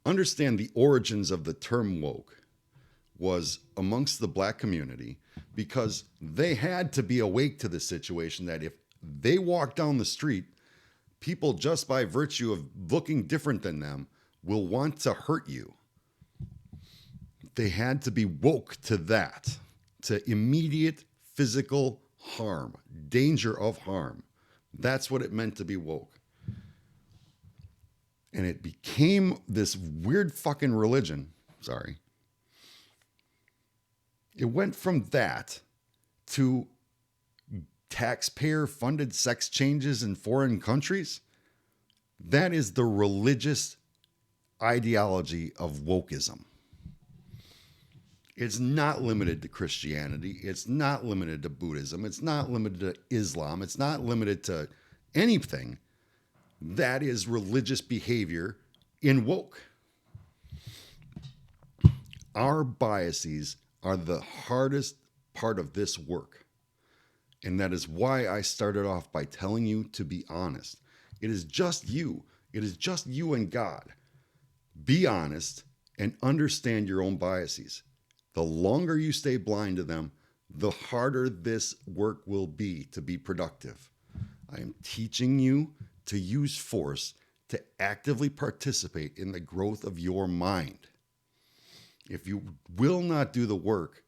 Understand the origins of the term woke was amongst the black community because they had to be awake to the situation that if they walk down the street, people just by virtue of looking different than them will want to hurt you. They had to be woke to that, to immediate physical harm, danger of harm. That's what it meant to be woke. And it became this weird fucking religion. Sorry. It went from that to taxpayer-funded sex changes in foreign countries. That is the religious ideology of wokeism. It's not limited to Christianity. It's not limited to Buddhism. It's not limited to Islam. It's not limited to anything. That is religious behavior in woke. Our biases are the hardest part of this work. And that is why I started off by telling you to be honest. It is just you. It is just you and God. Be honest and understand your own biases. The longer you stay blind to them, the harder this work will be to be productive. I am teaching you to use force to actively participate in the growth of your mind. If you will not do the work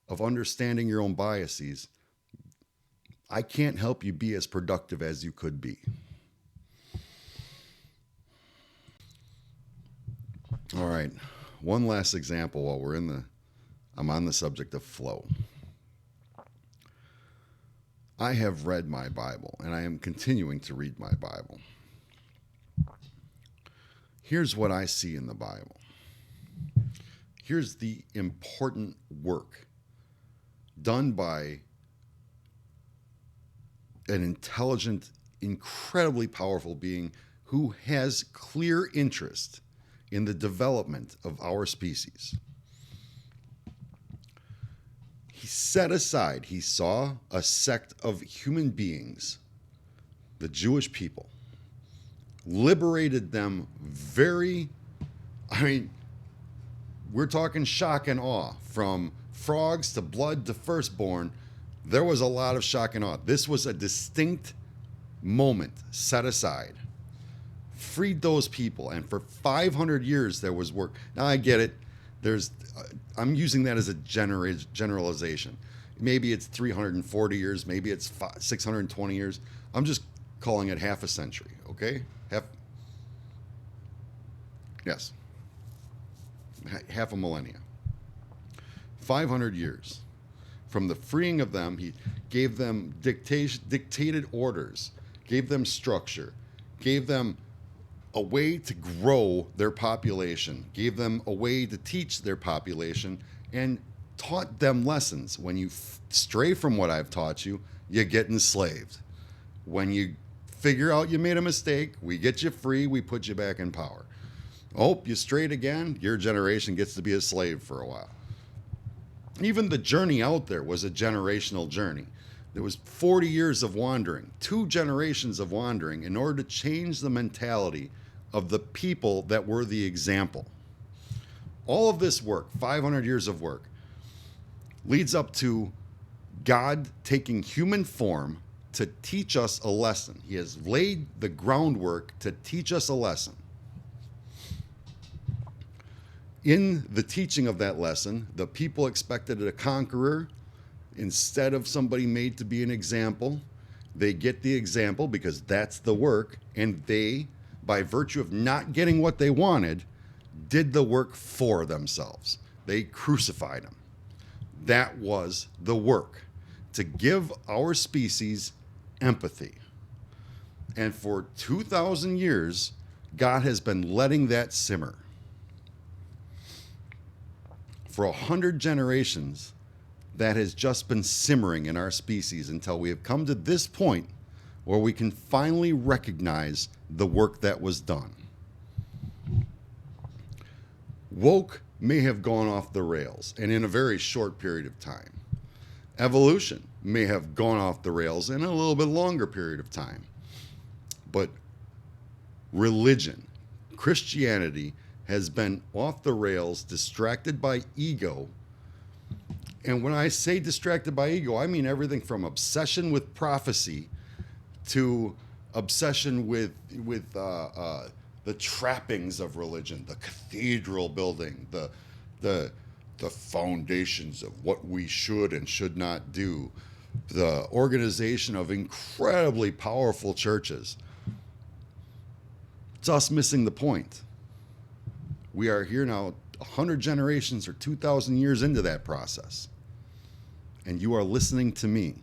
of understanding your own biases, I can't help you be as productive as you could be. All right, one last example while I'm on the subject of flow. I have read my Bible, and I am continuing to read my Bible. Here's what I see in the Bible. Here's the important work done by an intelligent, incredibly powerful being who has clear interest in the development of our species. He set aside, he saw a sect of human beings, the Jewish people, we're talking shock and awe. From frogs to blood to firstborn, there was a lot of shock and awe. This was a distinct moment set aside. Freed those people, and for 500 years there was work. Now I get it. I'm using that as a generalization. Maybe it's 340 years, maybe it's 620 years. I'm just calling it half a century, okay? Half a millennia. 500 years. From the freeing of them, he gave them dictated orders, gave them structure, gave them a way to grow their population, gave them a way to teach their population, and taught them lessons. When you stray from what I've taught you, you get enslaved. When you figure out you made a mistake, we get you free, we put you back in power. Oh, you strayed again, your generation gets to be a slave for a while. Even the journey out there was a generational journey. There was 40 years of wandering, 2 generations of wandering in order to change the mentality of the people that were the example. All of this work, 500 years of work, leads up to God taking human form to teach us a lesson. He has laid the groundwork to teach us a lesson. In the teaching of that lesson, the people expected a conqueror instead of somebody made to be an example. They get the example because that's the work, and they, by virtue of not getting what they wanted, did the work for themselves. They crucified him. That was the work, to give our species empathy. And for 2,000 years, God has been letting that simmer. For 100 generations, that has just been simmering in our species until we have come to this point where we can finally recognize the work that was done. Woke may have gone off the rails, and in a very short period of time. Evolution may have gone off the rails in a little bit longer period of time. But religion, Christianity, has been off the rails, distracted by ego. And when I say distracted by ego, I mean everything from obsession with prophecy to obsession with the trappings of religion, the cathedral building, the foundations of what we should and should not do, the organization of incredibly powerful churches. It's us missing the point. We are here now 100 generations or 2,000 years into that process. And you are listening to me.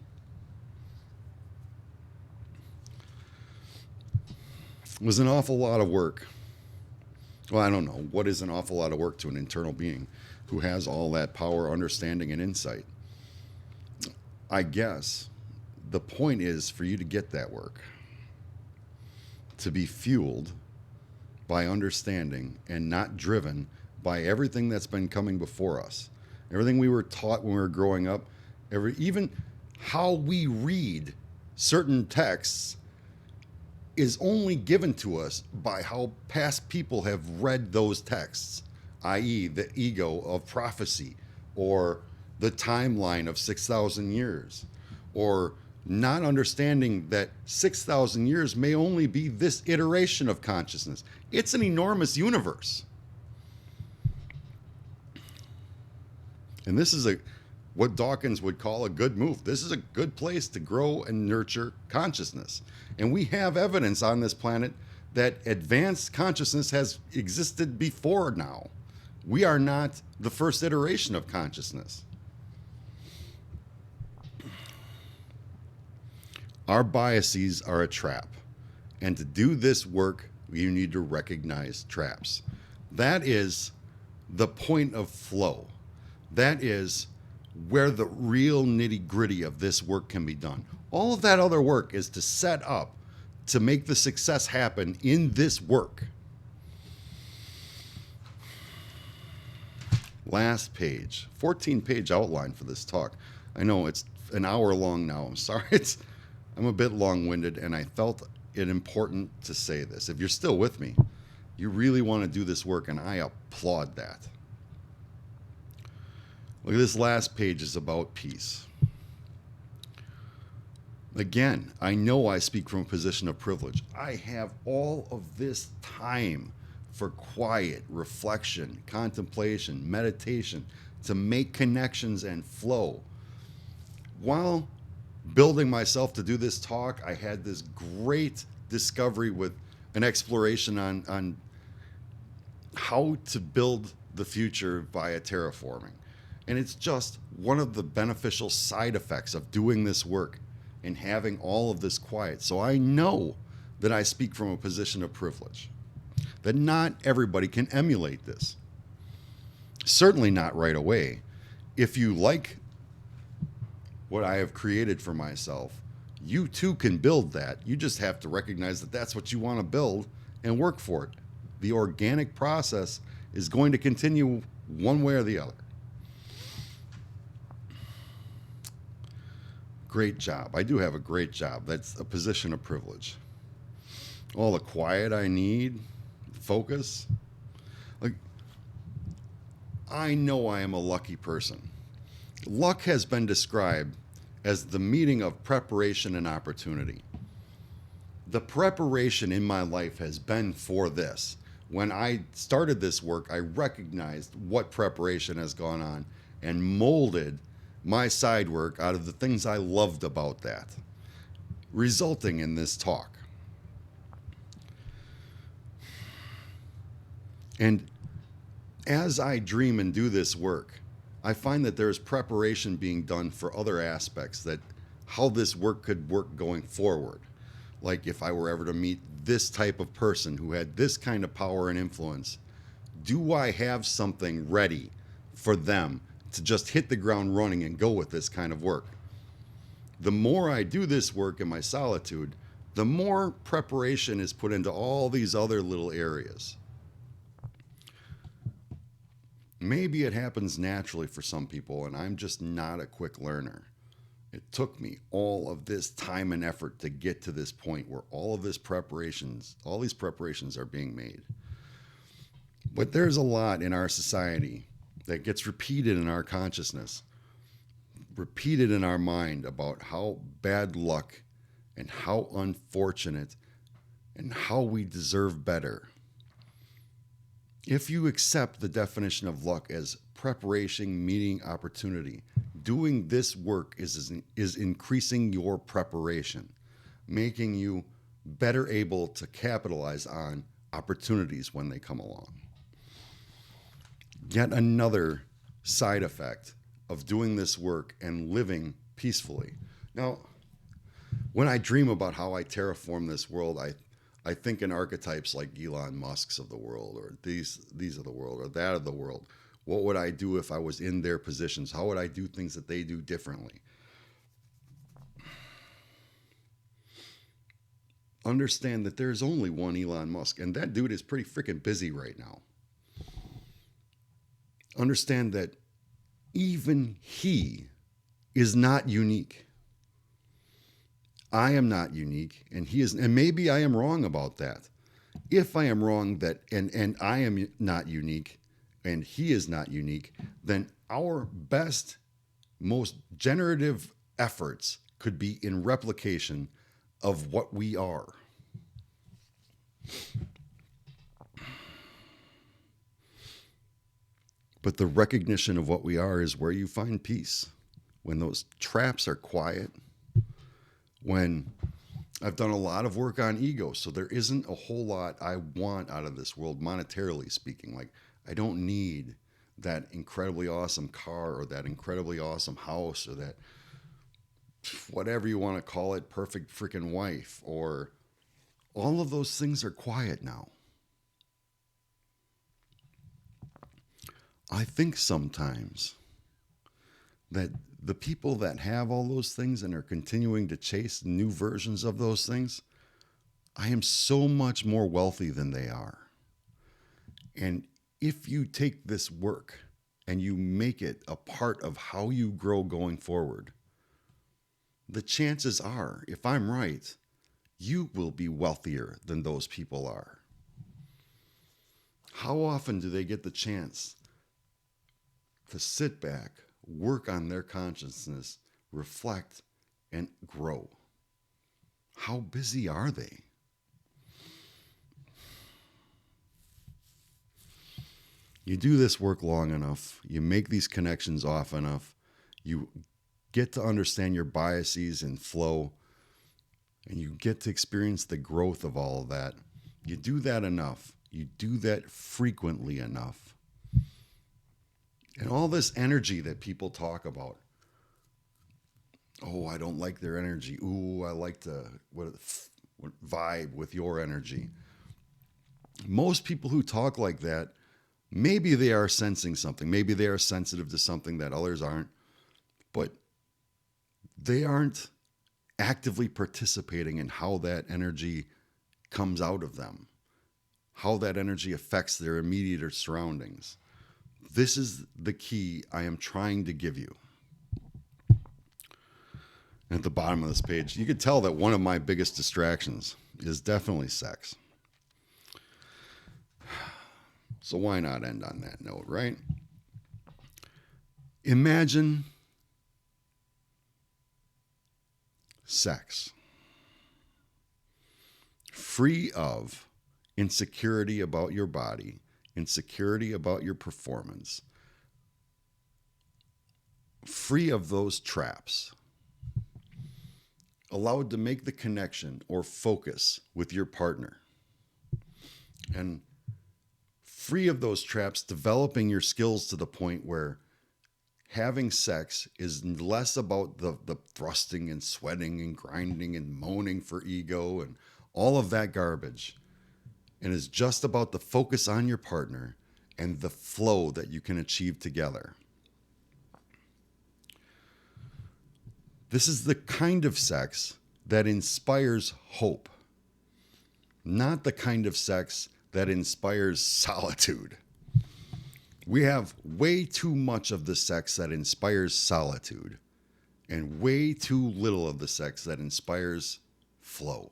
It was an awful lot of work. Well, I don't know. What is an awful lot of work to an internal being who has all that power, understanding, and insight? I guess the point is for you to get that work, to be fueled by understanding and not driven by everything that's been coming before us. Everything we were taught when we were growing up, even how we read certain texts is only given to us by how past people have read those texts, i.e. the ego of prophecy, or the timeline of 6,000 years, or not understanding that 6,000 years may only be this iteration of consciousness. It's an enormous universe. And this is what Dawkins would call a good move. This is a good place to grow and nurture consciousness. And we have evidence on this planet that advanced consciousness has existed before now. We are not the first iteration of consciousness. Our biases are a trap. And to do this work, you need to recognize traps. That is the point of flow. That is where the real nitty-gritty of this work can be done. All of that other work is to set up to make the success happen in this work. Last page, 14-page outline for this talk. I know it's an hour long now. I'm sorry. I'm a bit long-winded, and I felt it important to say this. If you're still with me, you really want to do this work, and I applaud that. Look, this last page is about peace. Again, I know I speak from a position of privilege. I have all of this time for quiet, reflection, contemplation, meditation, to make connections and flow. While building myself to do this talk, I had this great discovery with an exploration on how to build the future via terraforming. And it's just one of the beneficial side effects of doing this work and having all of this quiet. So I know that I speak from a position of privilege, that not everybody can emulate this. Certainly not right away. If you like what I have created for myself, you too can build that. You just have to recognize that that's what you want to build and work for it. The organic process is going to continue one way or the other. Great job. I do have a great job. That's a position of privilege. All the quiet I need, focus. Like, I know I am a lucky person. Luck has been described as the meeting of preparation and opportunity. The preparation in my life has been for this. When I started this work, I recognized what preparation has gone on and molded my side work out of the things I loved about that, resulting in this talk. And as I dream and do this work, I find that there's preparation being done for other aspects, that how this work could work going forward. Like if I were ever to meet this type of person who had this kind of power and influence, do I have something ready for them to just hit the ground running and go with this kind of work? The more I do this work in my solitude, the more preparation is put into all these other little areas. Maybe it happens naturally for some people, and I'm just not a quick learner. It took me all of this time and effort to get to this point where all these preparations are being made. But there's a lot in our society that gets repeated in our consciousness, repeated in our mind, about how bad luck and how unfortunate and how we deserve better. If you accept the definition of luck as preparation meeting opportunity, doing this work is increasing your preparation, making you better able to capitalize on opportunities when they come along. Yet another side effect of doing this work and living peacefully. Now, when I dream about how I terraform this world, I think in archetypes like Elon Musk's of the world, or these of the world, or that of the world. What would I do if I was in their positions? How would I do things that they do differently? Understand that there's only one Elon Musk, and that dude is pretty freaking busy right now. Understand that even he is not unique. I am not unique, and he is, and maybe I am wrong about that. If I am wrong that and I am not unique and he is not unique, then our best, most generative efforts could be in replication of what we are. But the recognition of what we are is where you find peace. When those traps are quiet, when I've done a lot of work on ego, so there isn't a whole lot I want out of this world, monetarily speaking. Like, I don't need that incredibly awesome car or that incredibly awesome house or that whatever you want to call it, perfect freaking wife, or all of those things are quiet now. I think sometimes that the people that have all those things and are continuing to chase new versions of those things, I am so much more wealthy than they are. And if you take this work and you make it a part of how you grow going forward, the chances are, if I'm right, you will be wealthier than those people are. How often do they get the chance to sit back, work on their consciousness, reflect, and grow. How busy are they? You do this work long enough, you make these connections often enough, you get to understand your biases and flow, and you get to experience the growth of all of that. You do that enough, you do that frequently enough. And all this energy that people talk about, oh, I don't like their energy. Ooh, I like to vibe with your energy. Most people who talk like that, maybe they are sensing something. Maybe they are sensitive to something that others aren't. But they aren't actively participating in how that energy comes out of them, how that energy affects their immediate surroundings. This is the key I am trying to give you. At the bottom of this page, you can tell that one of my biggest distractions is definitely sex. So why not end on that note, right? Imagine sex free of insecurity about your body, insecurity about your performance, free of those traps, allowed to make the connection or focus with your partner, and free of those traps, developing your skills to the point where having sex is less about the thrusting and sweating and grinding and moaning for ego and all of that garbage, and is just about the focus on your partner and the flow that you can achieve together. This is the kind of sex that inspires hope, not the kind of sex that inspires solitude. We have way too much of the sex that inspires solitude and way too little of the sex that inspires flow.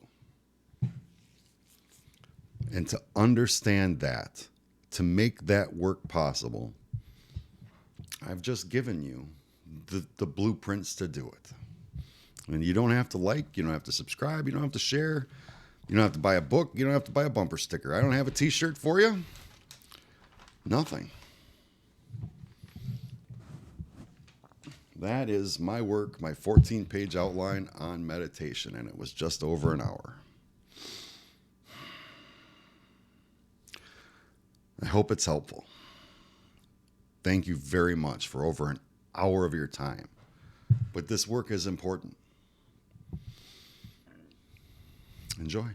And to understand that, to make that work possible, I've just given you the blueprints to do it. And you don't have to like, you don't have to subscribe, you don't have to share, you don't have to buy a book, you don't have to buy a bumper sticker. I don't have a t-shirt for you. Nothing. That is my work, my 14-page outline on meditation, and it was just over an hour. I hope it's helpful. Thank you very much for over an hour of your time. But this work is important. Enjoy.